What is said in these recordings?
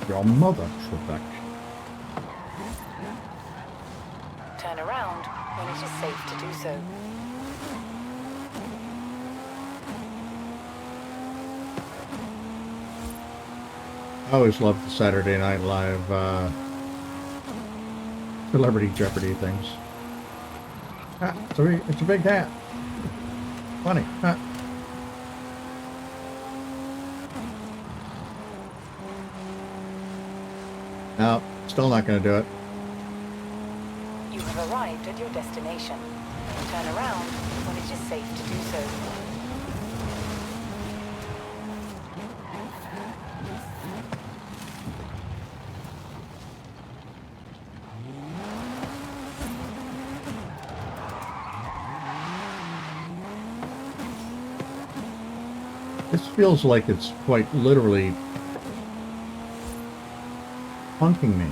Your mother, Trebek. Turn around when it is safe to do so. I always loved the Saturday Night Live Celebrity Jeopardy things. Ah, it's a big hat. Funny. Ah. No, still not going to do it. You have arrived at your destination. Turn around when it is safe to do so. This feels like it's quite literally punking me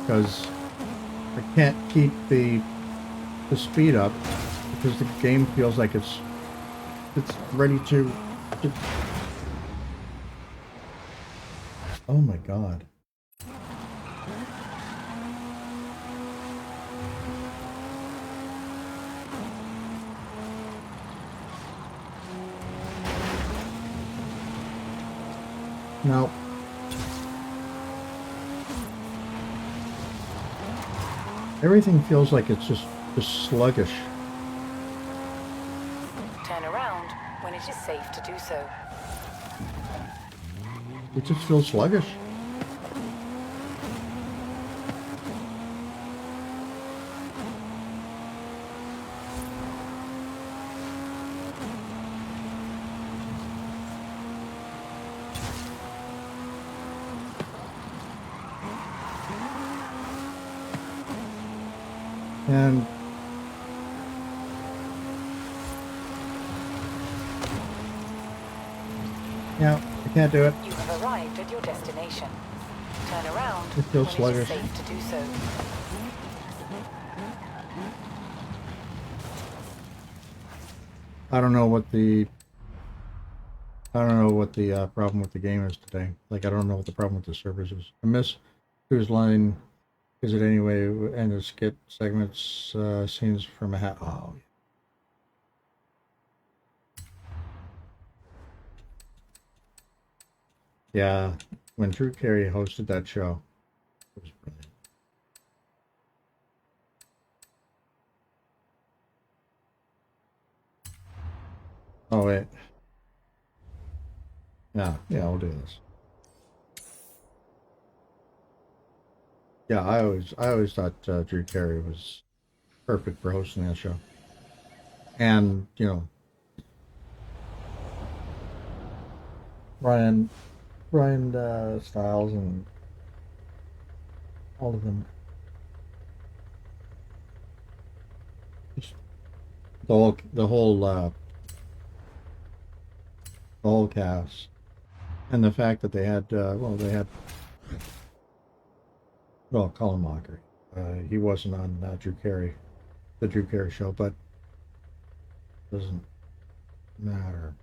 because I can't keep the speed up because the game feels like it's ready to oh my god. No. Everything feels like it's just sluggish. Turn around when it is safe to do so. It just feels sluggish. And yeah, I can't do it. You have arrived at your destination. Turn around It feels when sluggish. it is safe to do so. I don't know what the problem with the game is today. Like I don't know what the problem with the servers is. I miss whose line is it anyway? And the skit segments scenes from a hat. Oh. Yeah, when Drew Carey hosted that show, it was brilliant. Oh wait. Yeah, we'll do this. Yeah, I always thought Drew Carey was perfect for hosting that show. And, you know, Ryan Stiles and all of them. Just the whole cast. And the fact that they had Colin Mockery. He wasn't on the Drew Carey show, but doesn't matter.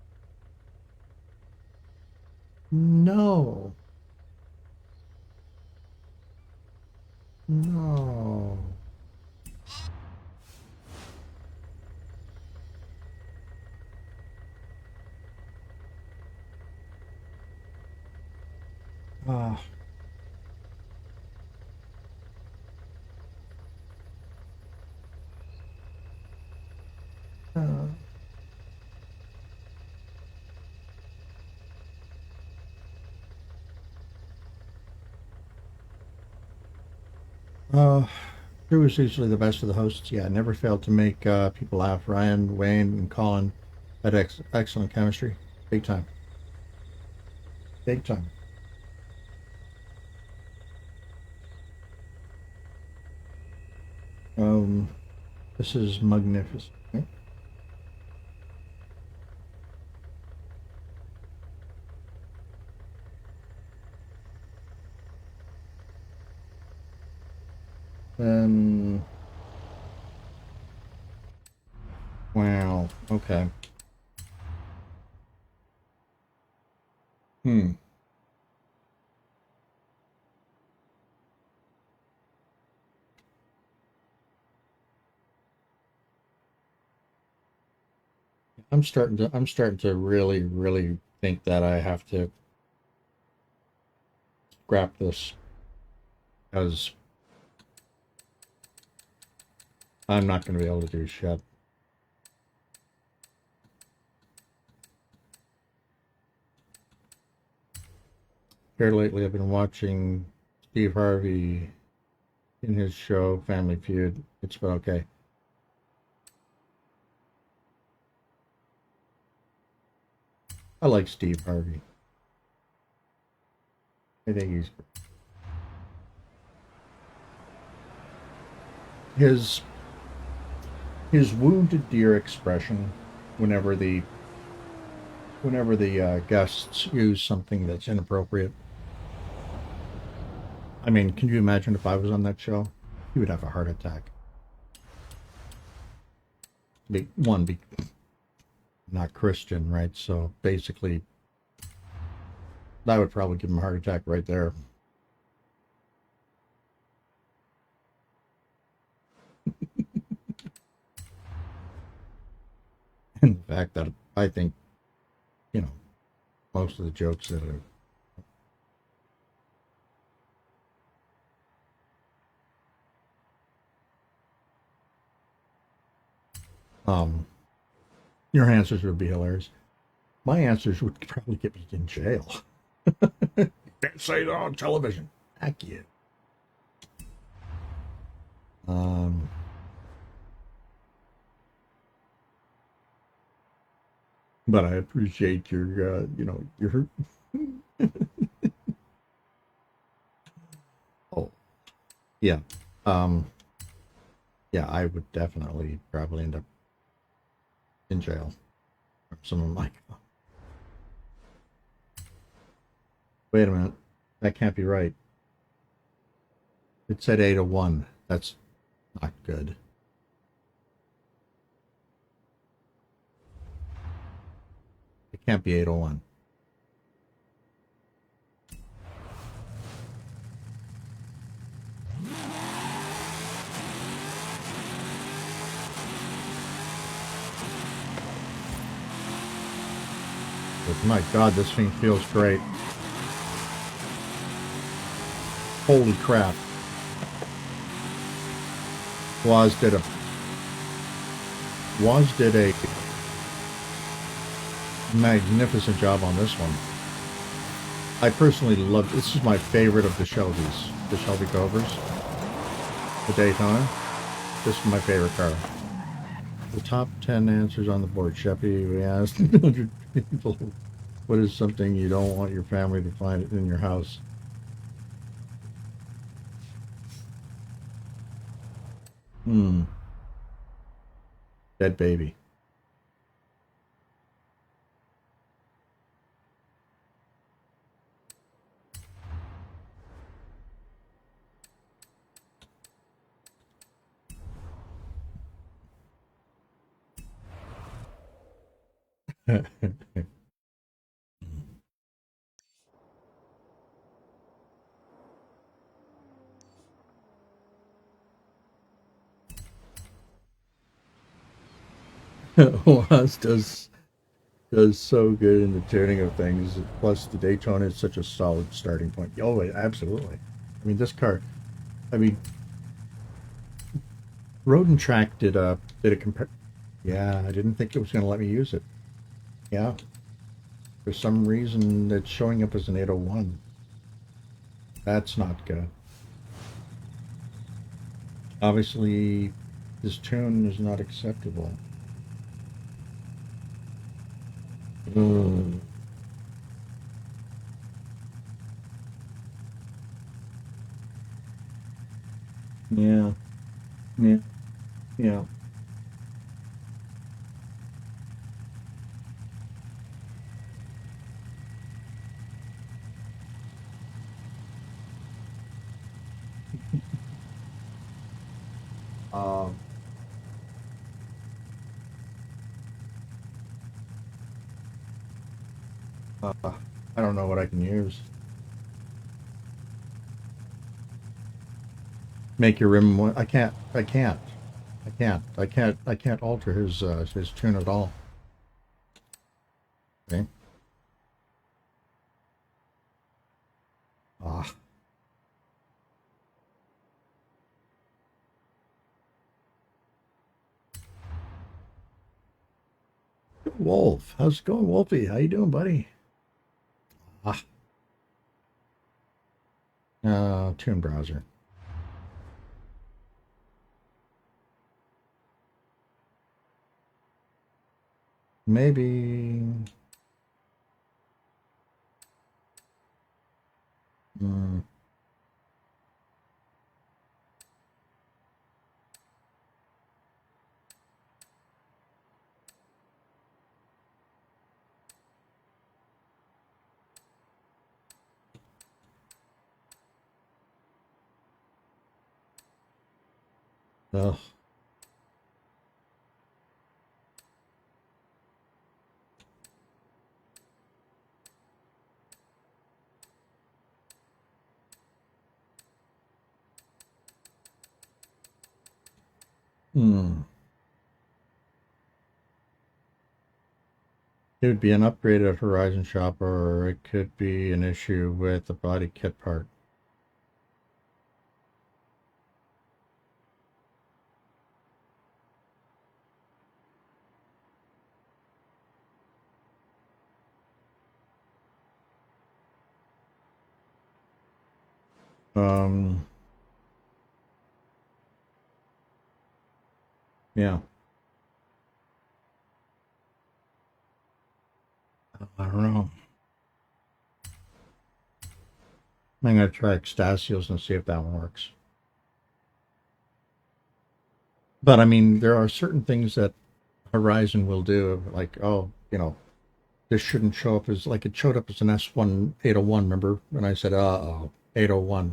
No. No. Ah. Uh, uh, Drew was usually the best of the hosts. Yeah, never failed to make people laugh. Ryan, Wayne, and Colin had excellent chemistry. Big time. Big time. Um, this is magnificent. Okay? Wow. Okay. Hmm. I'm starting to really, really think that I have to scrap this because I'm not going to be able to do shit. Here lately, I've been watching Steve Harvey in his show Family Feud. It's been okay. I like Steve Harvey. I think his his wounded deer expression whenever the guests use something that's inappropriate. I mean, can you imagine if I was on that show? He would have a heart attack. Be not Christian, right? So basically, that would probably give him a heart attack right there. And the fact that I think, you know, most of the jokes that your answers would be hilarious. My answers would probably get me in jail. Can't say that on television. Heck you. Um, but I appreciate your, your. Oh, yeah. Um, yeah, I would definitely probably end up in jail from someone like, wait a minute, that can't be right. It said 801. That's not good. It can't be 801. But my God, this thing feels great. Holy crap. Waz did a magnificent job on this one. I personally love this. Is my favorite of the Shelbys, the Shelby Covers, the Daytona. This is my favorite car. The top 10 answers on the board. Sheppy, we asked 100 people, what is something you don't want your family to find in your house? Hmm. Dead baby. Was does so good in the tuning of things. Plus, the Daytona is such a solid starting point. Oh, absolutely. I mean, this car. I mean, Road and Track did a compare. Yeah, I didn't think it was going to let me use it. Yeah, for some reason it's showing up as an 801. That's not good. Obviously, this tune is not acceptable. Mm. Yeah, yeah, yeah. Um, I don't know what I can use. Make your rim. I can't. I can't. I can't. I can't. I can't alter his tune at all. Wolf, how's it going, Wolfie? How you doing, buddy? Ah, tune browser. Maybe. Mm, ugh. Hmm. It would be an upgrade at Horizon Shop, or it could be an issue with the body kit part. Um, yeah, I don't know. I'm gonna try Extasios and see if that one works. But I mean, there are certain things that Horizon will do, like, oh, this shouldn't show up as, like, it showed up as an S1 801. Remember when I said, oh, 801,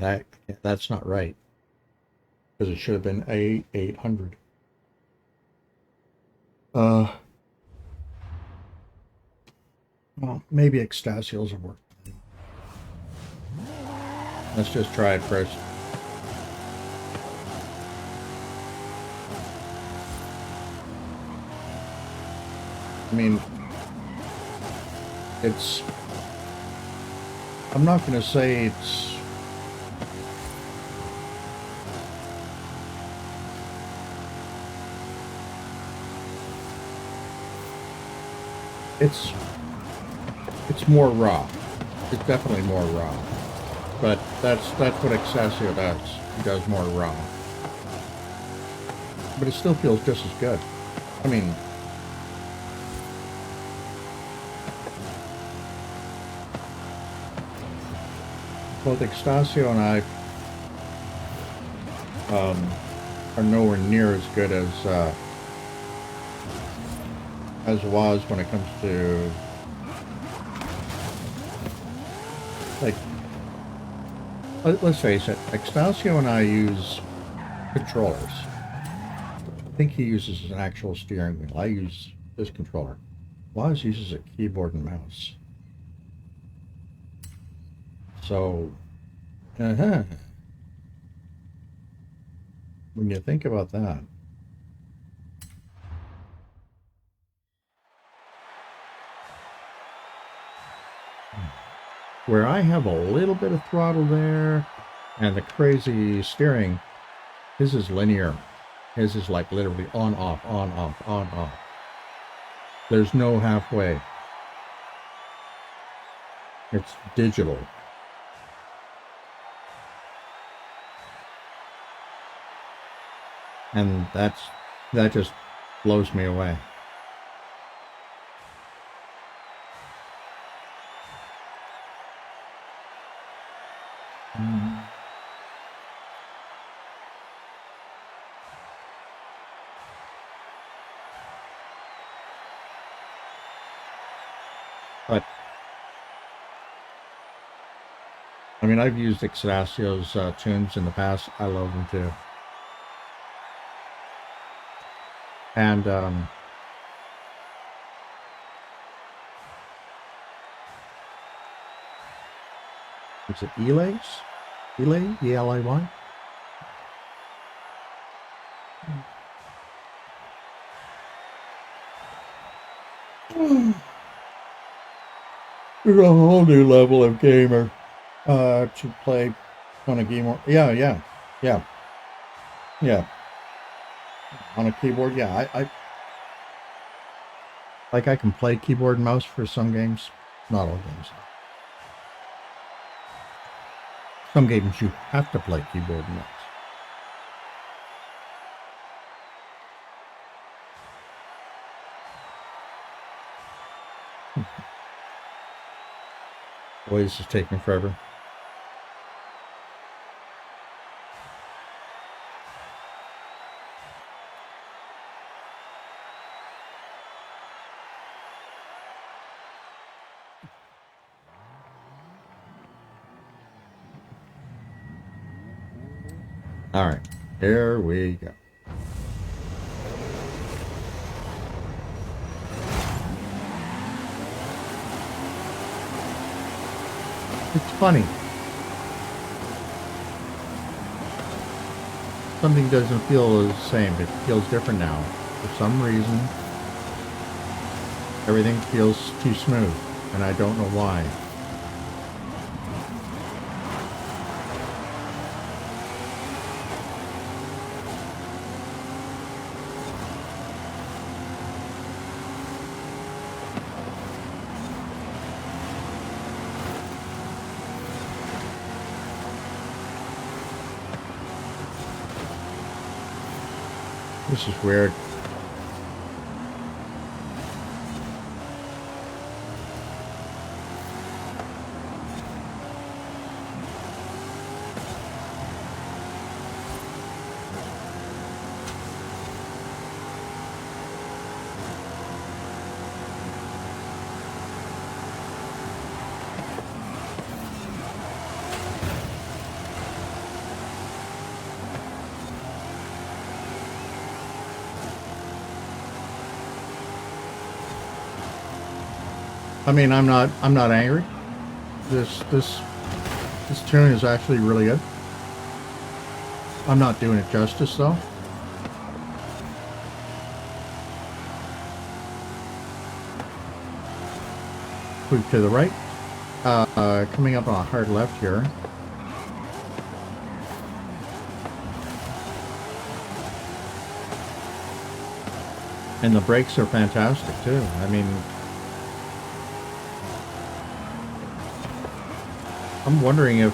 that's not right, because it should have been A 800. Uh, well, maybe Extasios will work. Let's just try it first. I mean, it's. I'm not going to say it's. It's. It's more raw. It's definitely more raw. But that's what Exasio does. He does more raw. But it still feels just as good. I mean, both Extasio and I are nowhere near as good as was when it comes to, like, let's face it, Extasio and I use controllers. I think he uses an actual steering wheel. I use this controller. Waz uses a keyboard and mouse. So, uh-huh. When you think about that, where I have a little bit of throttle there and the crazy steering, his is linear. His is like literally on, off, on, off, on, off. There's no halfway. It's digital. And that just blows me away. But I mean, I've used Exasio's tunes in the past. I love them too. And is it Elays? Elay? E-L-A-Y? There's a whole new level of gamer to play on a game. Yeah. On a keyboard. Yeah, Like, I can play keyboard and mouse for some games. Not all games. Some games you have to play keyboard and mouse. Boy, this is taking forever. All right, here we go. It's funny. Something doesn't feel the same. It feels different now. For some reason, everything feels too smooth, and I don't know why. This is weird. I mean, I'm not angry. This tune is actually really good. I'm not doing it justice though. Move to the right. Coming up on a hard left here. And the brakes are fantastic too. I mean, I'm wondering if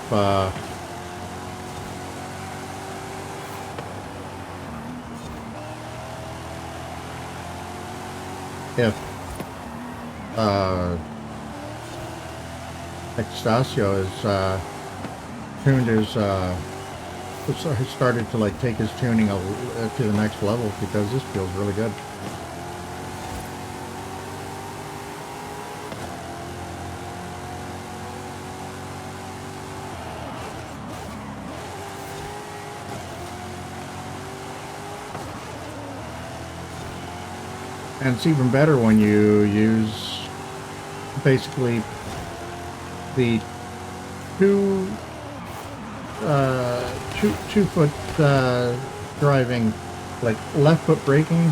Extasio is tuned his has started to like take his tuning to the next level, because this feels really good. And it's even better when you use basically the two foot driving, like left foot braking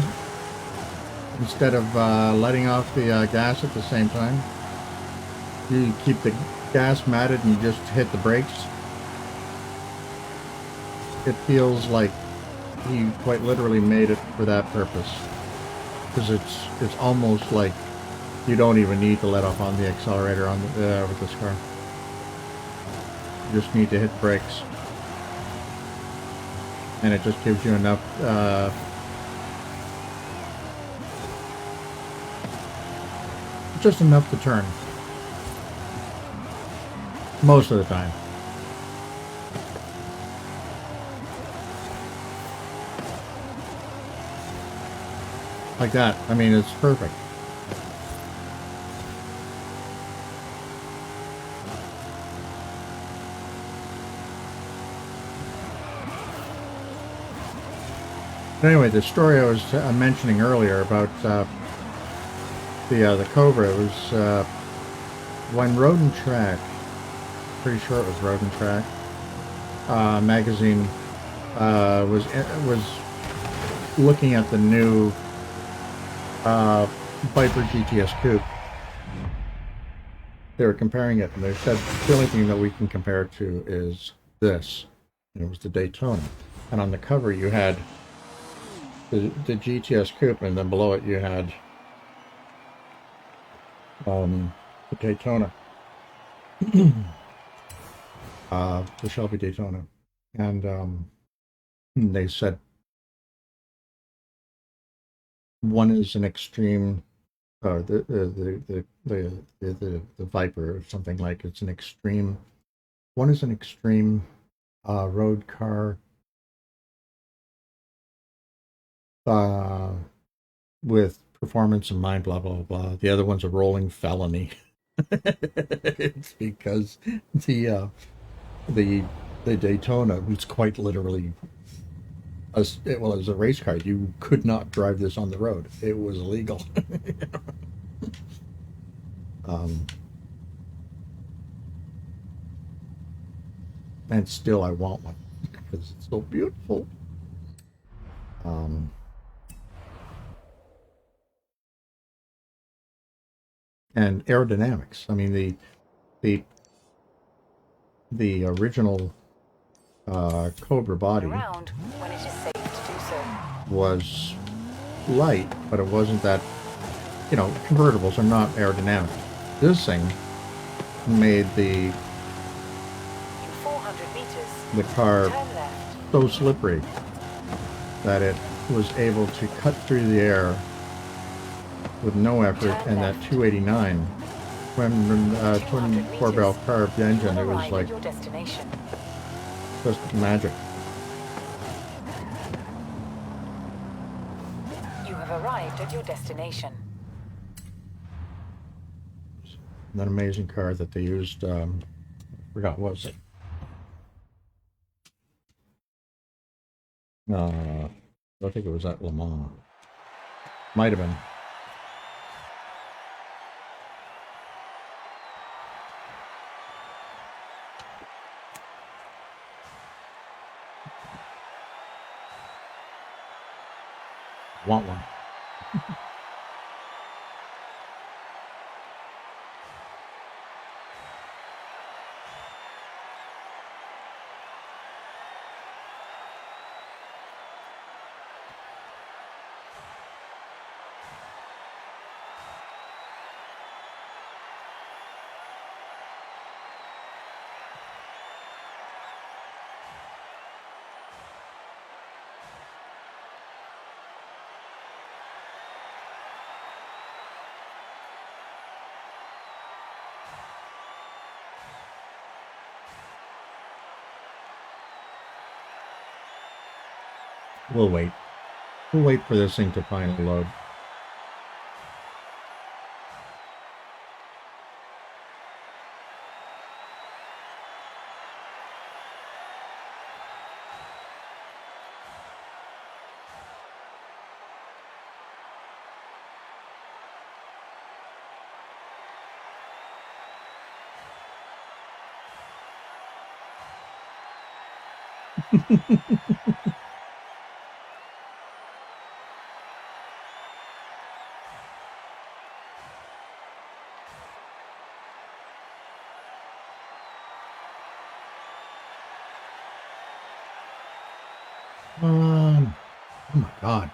instead of letting off the gas at the same time. You keep the gas matted and you just hit the brakes. It feels like he quite literally made it for that purpose. Because it's almost like you don't even need to let off on the accelerator on the, with this car. You just need to hit brakes, and it just gives you enough just enough to turn most of the time. Like that. I mean, it's perfect. But anyway, the story I was mentioning earlier about the Cobra was when Road and Track, pretty sure it was Road and Track magazine, was looking at the new Viper GTS Coupe. They were comparing it, and they said the only thing that we can compare it to is this. And it was the Daytona. And on the cover you had the GTS Coupe, and then below it you had the Daytona, the Shelby Daytona, and they said one is an extreme, the Viper or something like it's an extreme. One is an extreme road car uh, with performance in mind, blah blah blah. The other one's a rolling felony. It's because the uh, the the Daytona was quite literally well, it was a race car. You could not drive this on the road. It was illegal. um, and still, I want one because it's so beautiful. Um, and aerodynamics. I mean, the the original Cobra body Around when it is safe to do so. was light, but it wasn't that. You know, convertibles are not aerodynamic. This thing made In 400 meters, the car turn left. so slippery that it was able to cut through the air with no effort, and that 289, when twin 4-barrel carb engine, it was like your destination. just magic. You have arrived at your destination. That amazing car that they used, I forgot, what was it? I think it was at Le Mans. Might have been. Want one. We'll wait. We'll wait for this thing to finally load. Oh my God.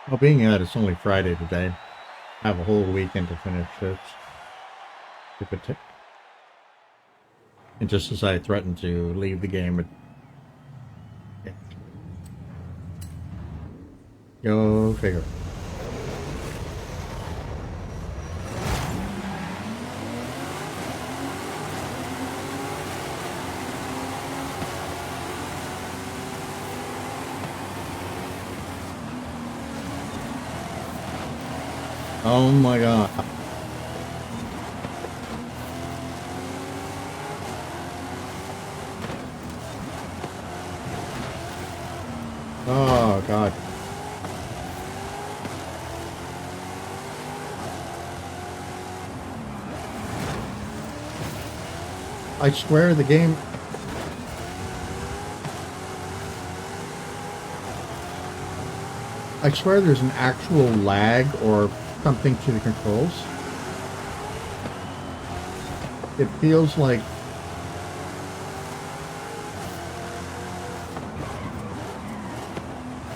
Well, being that it's only Friday today, I have a whole weekend to finish this. If it and just as I threatened to leave the game, yeah. Go figure. Oh my God. Oh God. I swear the game. I swear there's an actual lag or something to the controls. It feels like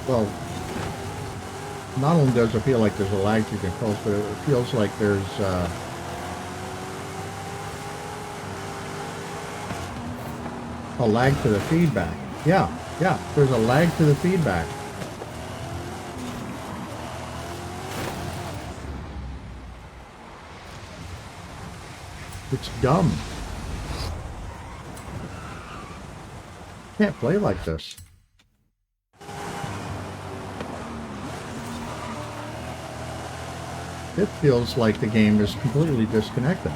well, not only does it feel like there's a lag to controls, but it feels like there's a lag to the feedback. Yeah, yeah, there's a lag to the feedback. It's dumb. Can't play like this. It feels like the game is completely disconnected.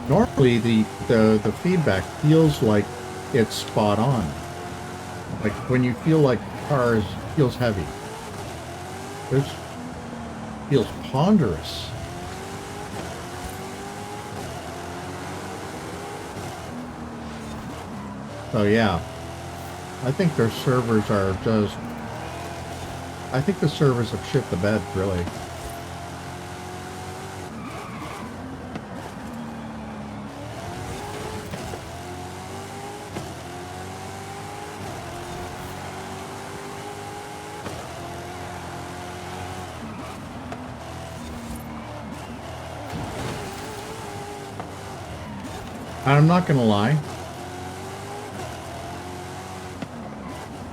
Normally, the feedback feels like it's spot on. Like when you feel like the car feels heavy. It feels ponderous. So yeah, I think their servers are just... I think the servers have shit the bed, really. I'm not gonna lie.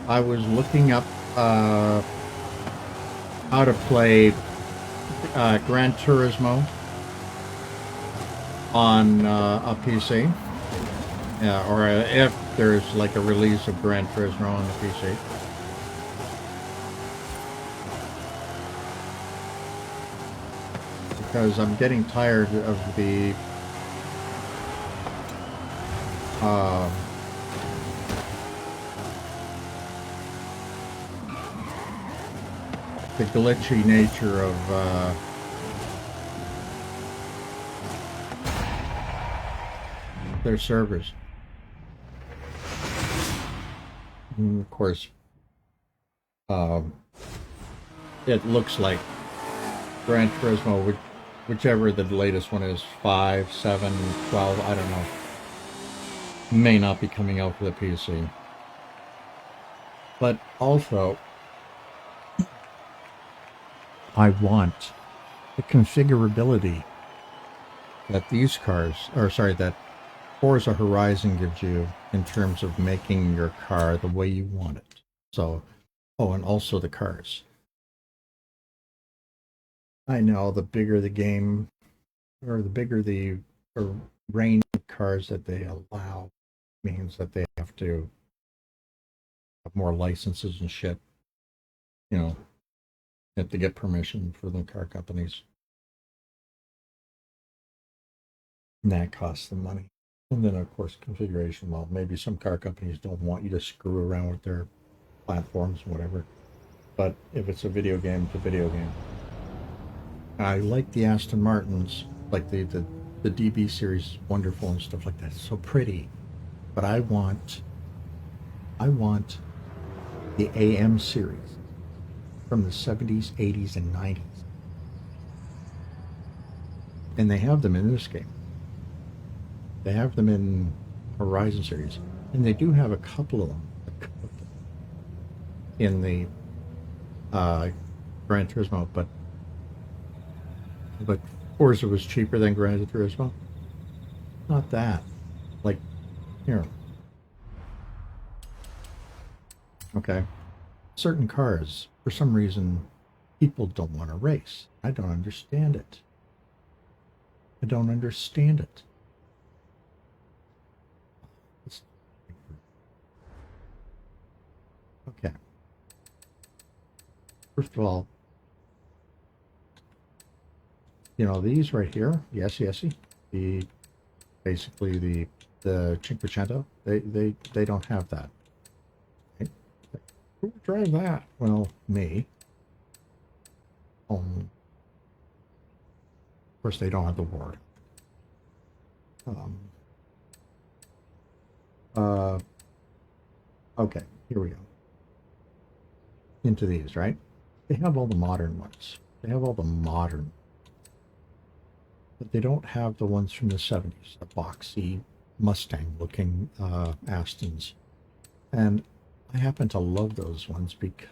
I was looking up how to play Gran Turismo on a PC, or if there's like a release of Gran Turismo on the PC. Because I'm getting tired of the glitchy nature of their servers. And of course, it looks like Gran Turismo, whichever the latest one is, 5, 7, 12, I don't know, may not be coming out for the PC. But also, I want the configurability that these cars, or sorry, that Forza Horizon gives you in terms of making your car the way you want it. So, oh, and also the cars. I know the bigger the game, or the bigger the range of cars that they allow, means that they have to have more licenses and shit. You know, have to get permission for the car companies. And that costs them money. And then, of course, configuration. Well, maybe some car companies don't want you to screw around with their platforms, whatever. But if it's a video game, it's a video game. I like the Aston Martins, like the DB series is wonderful and stuff like that. It's so pretty. But I want the AM series from the 70s, 80s, and 90s. And they have them in this game. They have them in Horizon series. And they do have a couple of them in the Gran Turismo, but Forza was cheaper than Gran Turismo. Not that. Like, here. Okay. Certain cars, for some reason, people don't want to race. I don't understand it. I don't understand it. Okay. First of all, you know, these right here, the SESE, the basically the Cinquecento, they don't have that. Right? Who would drive that? Well, me. Of course, they don't have the ward. Okay, here we go. Into these, right? They have all the modern ones. They have all the modern, but they don't have the ones from the 70s, the boxy, Mustang-looking Astons. And I happen to love those ones because